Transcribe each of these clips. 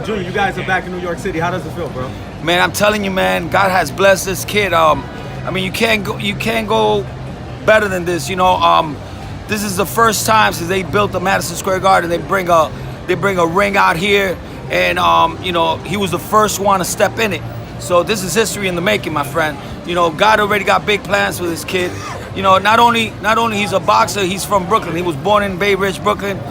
Junior, you guys are back in New York City. How does it feel, bro? Man, I'm telling you, man, God has blessed this kid. I mean, you can't go better than this. This is the first time since they built the Madison Square Garden. They bring a ring out here, and he was the first one to step in it. So this is history in the making, my friend. God already got big plans for this kid. Not only he's a boxer, he's from Brooklyn. He was born in Bay Ridge, Brooklyn.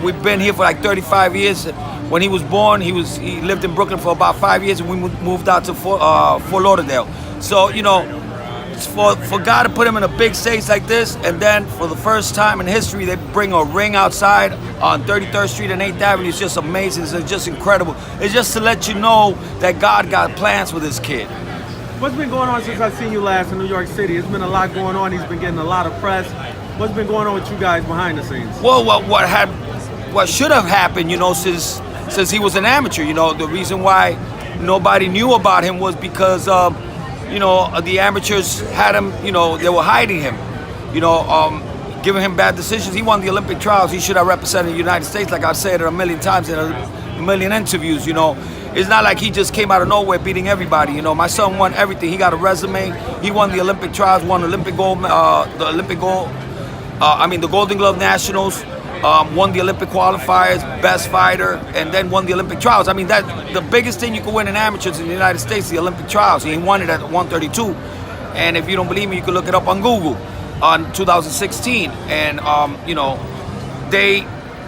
We've been here for like 35 years. When he was born, he lived in Brooklyn for about 5 years, and we moved out to Fort Lauderdale. So, for God to put him in a big stage like this, and then for the first time in history, they bring a ring outside on 33rd Street and 8th Avenue. It's just amazing. It's just incredible. It's just to let you know that God got plans for this kid. What's been going on since I've seen you last in New York City? It's been a lot going on. He's been getting a lot of press. What's been going on with you guys behind the scenes? Well, what should have happened, since he was an amateur, the reason why nobody knew about him was because, the amateurs had him, they were hiding him, giving him bad decisions. He won the Olympic trials. He should have represented the United States, like I've said it a million times in a million interviews, It's not like he just came out of nowhere beating everybody, My son won everything. He got a resume. He won the Olympic trials, won Olympic gold, the Golden Glove Nationals, won the Olympic qualifiers, best fighter, and then won the Olympic trials. I mean, that the biggest thing you can win in amateurs in the United States, the Olympic trials. He won it at 132. And if you don't believe me, you can look it up on Google on 2016. And,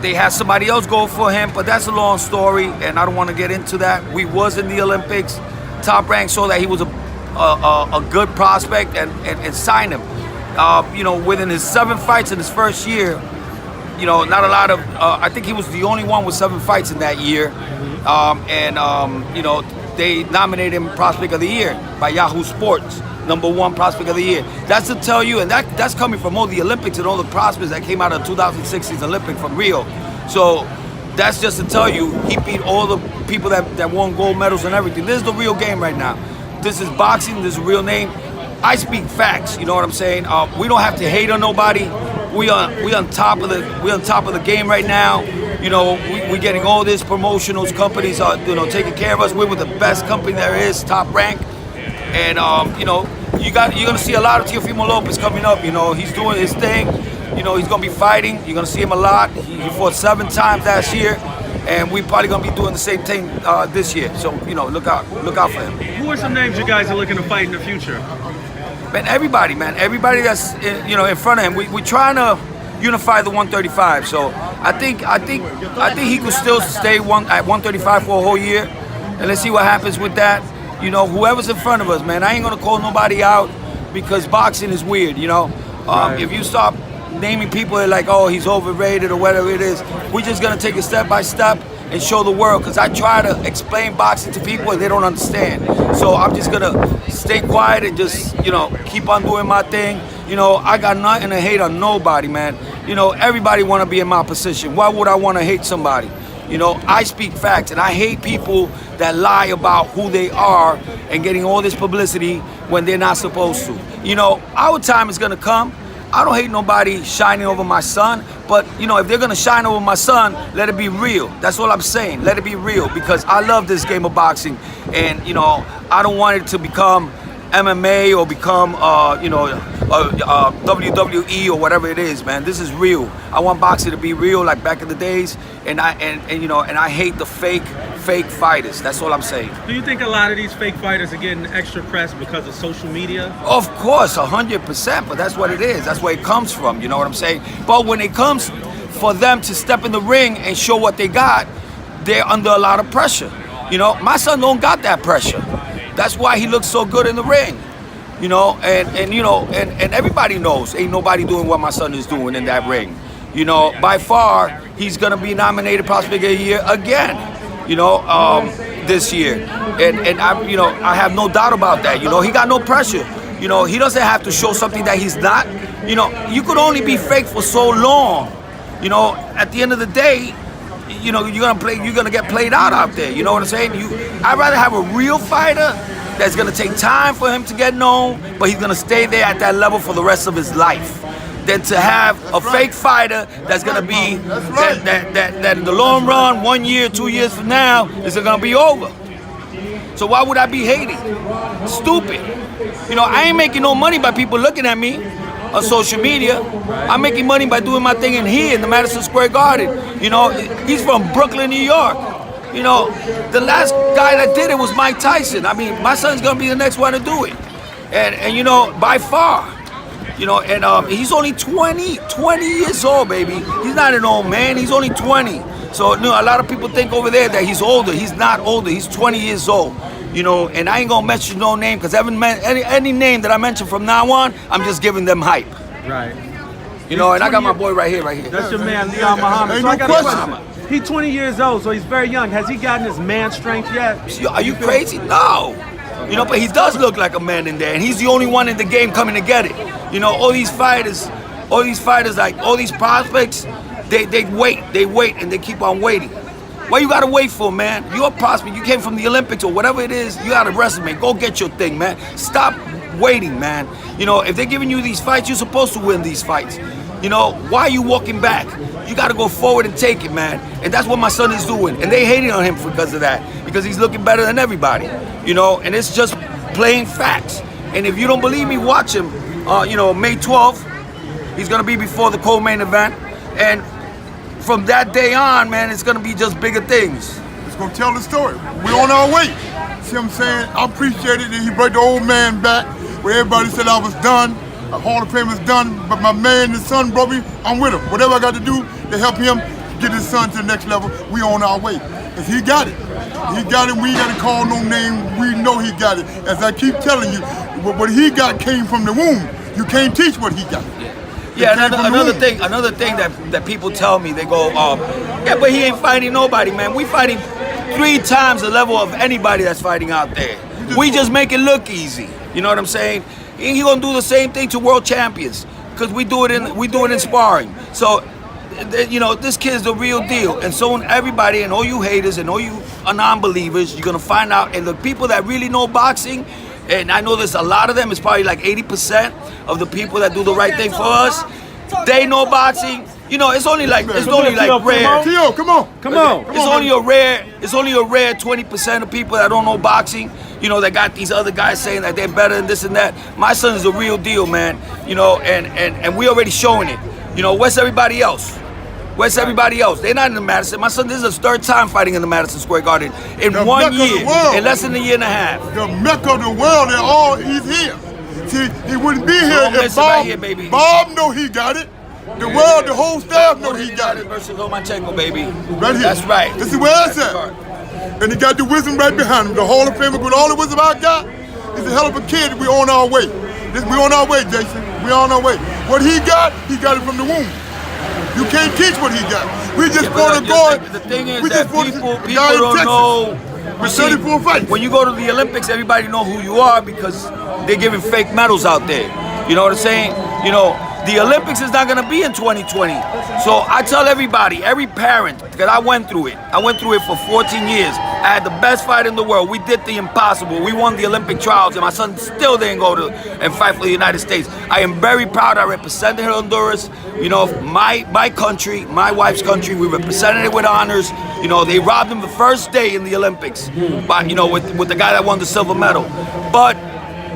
they had somebody else go for him, but that's a long story, and I don't want to get into that. We was in the Olympics. Top Rank saw that he was a good prospect and signed him. Within his 7 fights in his first year, not a lot of, I think he was the only one with 7 fights in that year. They nominated him Prospect of the Year by Yahoo Sports, #1 Prospect of the Year. That's to tell you, and that's coming from all the Olympics and all the prospects that came out of 2016's Olympic from Rio. So that's just to tell you, he beat all the people that won gold medals and everything. This is the real game right now. This is boxing, this is a real name. I speak facts, you know what I'm saying? We don't have to hate on nobody. We on top of the game right now. We're getting all these promotionals, companies are taking care of us. We're with the best company there is, Top Rank, and you're gonna see a lot of Teofimo Lopez coming up. He's doing his thing. He's gonna be fighting. You're gonna see him a lot. He fought 7 times last year, and we're probably gonna be doing the same thing this year. So look out for him. Who are some names you guys are looking to fight in the future? Man, everybody that's in front of him. We're trying to unify the 135. So I think he could still stay at 135 for a whole year, and let's see what happens with that. Whoever's in front of us, man, I ain't gonna call nobody out because boxing is weird. Right. If you stop naming people like, oh, he's overrated or whatever it is, we're just gonna take it step by step and show the world, because I try to explain boxing to people and they don't understand. So I'm just gonna stay quiet and just, keep on doing my thing. I got nothing to hate on nobody, man. Everybody wanna be in my position. Why would I wanna hate somebody? I speak facts, and I hate people that lie about who they are and getting all this publicity when they're not supposed to. Our time is gonna come. I don't hate nobody shining over my son, but if they're gonna shine over my son, let it be real. That's all I'm saying. Let it be real, because I love this game of boxing, and I don't want it to become MMA or become WWE or whatever it is, man. This is real. I want boxing to be real, like back in the days, and I hate the fake fighters. That's all I'm saying. Do you think a lot of these fake fighters are getting extra press because of social media? Of course, 100%, but that's what it is. That's where it comes from, you know what I'm saying? But when it comes for them to step in the ring and show what they got, they're under a lot of pressure. My son don't got that pressure. That's why he looks so good in the ring. And everybody knows ain't nobody doing what my son is doing in that ring. By far, he's gonna be nominated Prospect of the Year again, this year. And I have no doubt about that. He got no pressure. He doesn't have to show something that he's not. You could only be fake for so long. At the end of the day, you're gonna get played out there. You know what I'm saying? I'd rather have a real fighter that's gonna take time for him to get known, but he's gonna stay there at that level for the rest of his life. than to have a fake fighter that's gonna be that in the long run, 1 year, 2 years from now, is gonna be over. So why would I be hating? Stupid. You know, I ain't making no money by people looking at me on social media. I'm making money by doing my thing in here in the Madison Square Garden. You know, he's from Brooklyn, New York. You know, the last guy that did it was Mike Tyson. I mean, my son's gonna be the next one to do it. And you know, by far. You know, and he's only 20 years old, baby. He's not an old man, he's only 20. So, you know, a lot of people think over there that he's older. He's not older, he's 20 years old. You know, and I ain't gonna mention no name, because any name that I mention from now on, I'm just giving them hype. Right. You know, and I got my boy right here. That's your man, Leon Muhammad. Ain't So I no got a question. question. He's 20 years old, so he's very young. Has he gotten his man strength yet? Are you crazy? No. You know, but he does look like a man in there, and he's the only one in the game coming to get it. You know, all these fighters, like all these prospects, they wait, and they keep on waiting. What you gotta wait for, man? You're a prospect. You came from the Olympics or whatever it is. You got a resume. Go get your thing, man. Stop waiting, man. You know, if they're giving you these fights, you're supposed to win these fights. You know, why are you walking back? You gotta go forward and take it, man. And that's what my son is doing. And they hating on him because of that, because he's looking better than everybody. You know, and it's just plain facts. And if you don't believe me, watch him. You know, May 12th, he's gonna be before the co-main event. And from that day on, man, it's gonna be just bigger things. It's gonna tell the story. We're on our way. See what I'm saying? I appreciate it that he brought the old man back, where everybody said I was done, a Hall of Fame was done, but my man, his son brought me, I'm with him. Whatever I got to do to help him get his son to the next level, we on our way. Cause he got it. He got it, we ain't gotta call no name, we know he got it. As I keep telling you, what he got came from the womb. You can't teach what he got. Yeah, another thing that people tell me, they go, yeah, but he ain't fighting nobody, man. We fighting 3 times the level of anybody that's fighting out there. We just make it look easy. You know what I'm saying? He gonna do the same thing to world champions, because we do it in sparring. So, you know, this kid's the real deal. And so everybody, and all you haters and all you non-believers, you're gonna find out. And the people that really know boxing, and I know there's a lot of them, it's probably like 80% of the people that do the right thing for us, they know boxing. You know, it's only like rare. Tio, come on. It's only a rare 20% of people that don't know boxing. You know, that got these other guys saying that they're better than this and that. My son is a real deal, man. You know, and we already showing it. You know, where's everybody else? Where's everybody else? They're not in the Madison. My son, this is his 3rd time fighting in the Madison Square Garden in 1 year, in less than a year and a half. The Mecca of the world, he's here. See, he wouldn't be here if Bob know he got it. The world, the whole staff know he got it. Versus Lomachenko, baby. Right here. That's right. This is where it's at. And he got the wisdom right behind him. The Hall of Famer with all the wisdom I got. He's a hell of a kid. We on our way. We on our way, Jason. We on our way. What he got it from the womb. You can't teach what he got. We just want to go. The thing is that people don't know. With 34 fights. When you go to the Olympics, everybody know who you are because they're giving fake medals out there. You know what I'm saying? You know, the Olympics is not going to be in 2020. So I tell everybody, every parent, because I went through it. I went through it for 14 years. I had the best fight in the world. We did the impossible. We won the Olympic trials, and my son still didn't go to and fight for the United States. I am very proud I represented Honduras. You know, my country, my wife's country, we represented it with honors. You know, they robbed him the first day in the Olympics, but, you know, with the guy that won the silver medal. But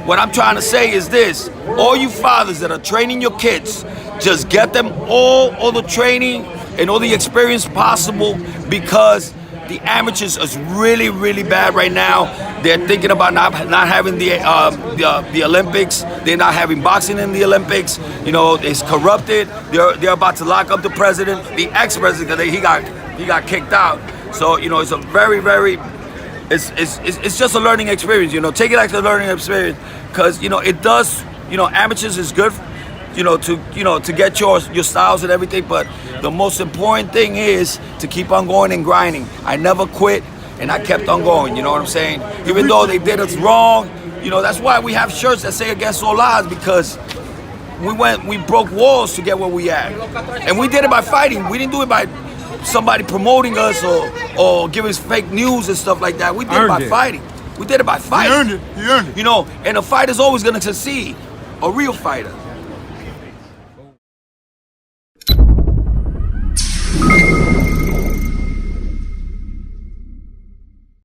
what I'm trying to say is this: all you fathers that are training your kids, just get them all the training and all the experience possible, because the amateurs is really, really bad right now. They're thinking about not having the Olympics. They're not having boxing in the Olympics. You know, it's corrupted. They're about to lock up the president, the ex-president, because he got kicked out. So, you know, it's a very, very, it's just a learning experience. You know, take it like a learning experience, because, you know, it does. You know, amateurs is good, to get your styles and everything. But the most important thing is to keep on going and grinding. I never quit, and I kept on going. You know what I'm saying? Even though they did us wrong, you know, that's why we have shirts that say "Against All Odds," because we broke walls to get where we at, and we did it by fighting. We didn't do it by somebody promoting us or giving us fake news and stuff like that. We did it by fighting. We did it by fighting. He earned it. You know, and a fighter's always gonna succeed. A real fighter.